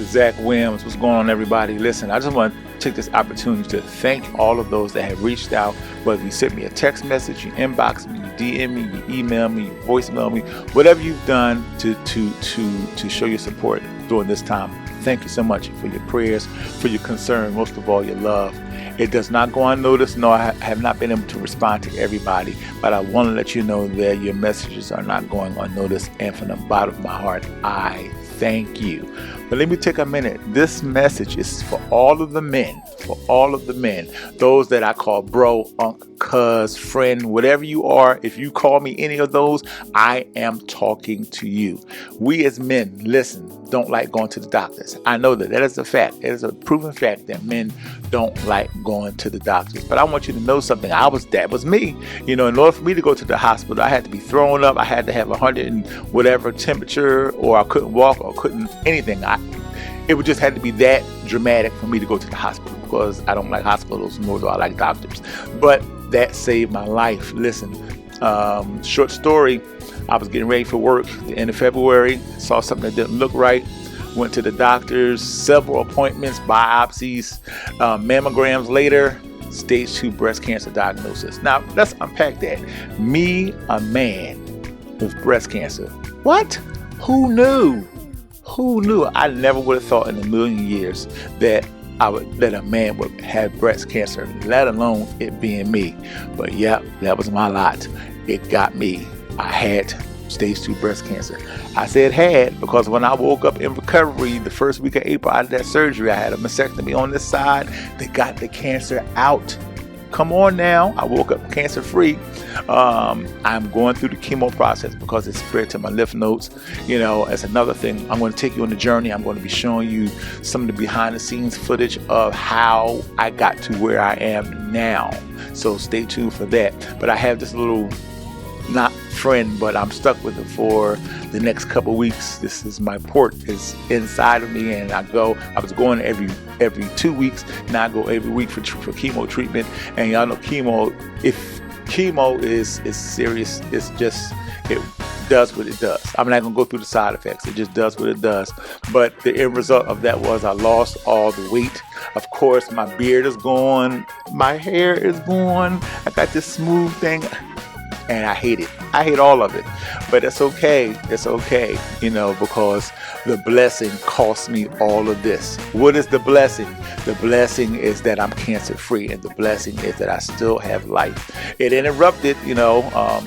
is Zach Williams. What's going on, everybody? Listen, I just want to take this opportunity to thank all of those that have reached out, whether you sent me a text message, you inbox me, you DM me, you email me, you voicemail me, whatever you've done to show your support during this time. Thank you so much for your prayers, for your concern, most of all, your love. It does not go unnoticed. No, I have not been able to respond to everybody, but I want to let you know that your messages are not going unnoticed, and from the bottom of my heart, I thank you. But let me take a minute. This message is for all of the men, those that I call bro, unc, cuz, friend, whatever you are. If you call me any of those, I am talking to you. We as men, listen, don't like going to the doctors. I know that is a fact. It is a proven fact that men don't like going to the doctors. But I want you to know something. That was me. In order for me to go to the hospital, I had to be thrown up. I had to have 100 and whatever temperature, or I couldn't walk, or couldn't anything. It would just had to be that dramatic for me to go to the hospital, because I don't like hospitals, nor do I like doctors. But that saved my life. Listen, short story, I was getting ready for work at the end of February, saw something that didn't look right, went to the doctors, several appointments, biopsies, mammograms later, stage 2 breast cancer diagnosis. Now, let's unpack that. Me, a man with breast cancer. What? Who knew? Who knew? I never would have thought in a million years that a man would have breast cancer, let alone it being me. But yeah, that was my lot. It got me. I had stage 2 breast cancer. I said had because when I woke up in recovery the first week of April out of that surgery, I had a mastectomy on this side. They got the cancer out. Come on now. I woke up cancer free. I'm going through the chemo process because it spread to my lymph nodes. As another thing, I'm going to take you on the journey. I'm going to be showing you some of the behind the scenes footage of how I got to where I am now. So stay tuned for that. But I have this little, not friend, but I'm stuck with it for the next couple weeks. This is my port. It's inside of me, and I was going every 2 weeks. Now I go every week for chemo treatment. And y'all know chemo, if chemo is serious, it does what it does. I'm not going to go through the side effects. It just does what it does. But the end result of that was I lost all the weight. Of course, my beard is gone. My hair is gone. I got this smooth thing. And I hate it. I hate all of it. But it's okay. It's okay, because the blessing cost me all of this. What is the blessing? The blessing is that I'm cancer free, and the blessing is that I still have life. It interrupted,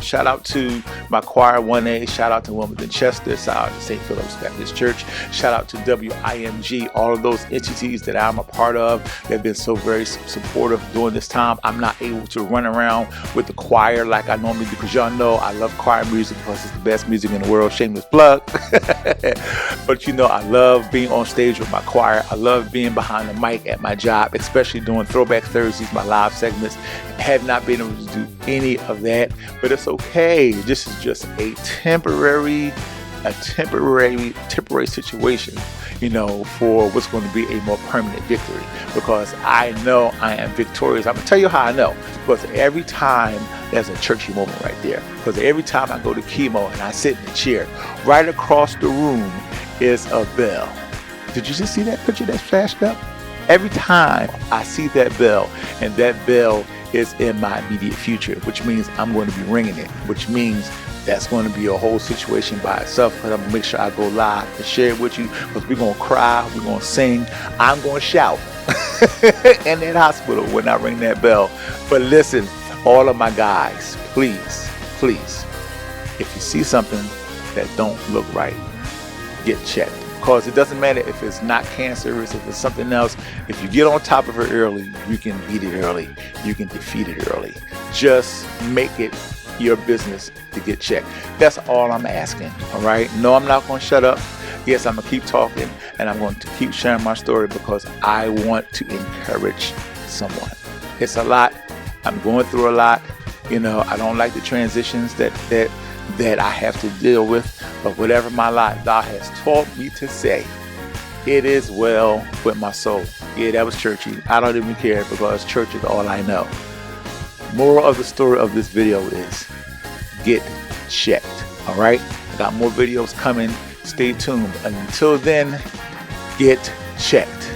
shout out to my choir 1A, shout out to Wilmington Chester, shout out to St. Philip's Baptist Church, shout out to WIMG, all of those entities that I'm a part of. They've been so very supportive during this time. I'm not able to run around with the choir like I normally do, because y'all know I love choir music because it's the best music in the world. Shameless plug. But I love being on stage with my choir. I love being behind the mic at my job, especially doing Throwback Thursdays, my live segments. Have not been able to do any of that, but it's okay. This is just a temporary situation, for what's going to be a more permanent victory, because I know I am victorious. I'm going to tell you how I know, because every time there's a churchy moment right there, because every time I go to chemo and I sit in the chair, right across the room is a bell. Did you just see that picture that flashed up? Every time I see that bell, and that bell is in my immediate future, which means I'm going to be ringing it, which means that's going to be a whole situation by itself, because I'm going to make sure I go live and share it with you, because we're going to cry, we're going to sing, I'm going to shout in that hospital when I ring that bell. But listen, all of my guys, please, if you see something that don't look right, get checked. Because it doesn't matter if it's not cancerous, if it's something else. If you get on top of it early, you can beat it early. You can defeat it early. Just make it your business to get checked. That's all I'm asking. All right. No, I'm not going to shut up. Yes, I'm going to keep talking, and I'm going to keep sharing my story, because I want to encourage someone. It's a lot. I'm going through a lot. I don't like the transitions that I have to deal with, but whatever my lot, God has taught me to say, it is well with my soul. Yeah, that was churchy. I don't even care, because church is all I know. Moral of the story of this video is get checked. All right. I got more videos coming. Stay tuned. Until then, get checked.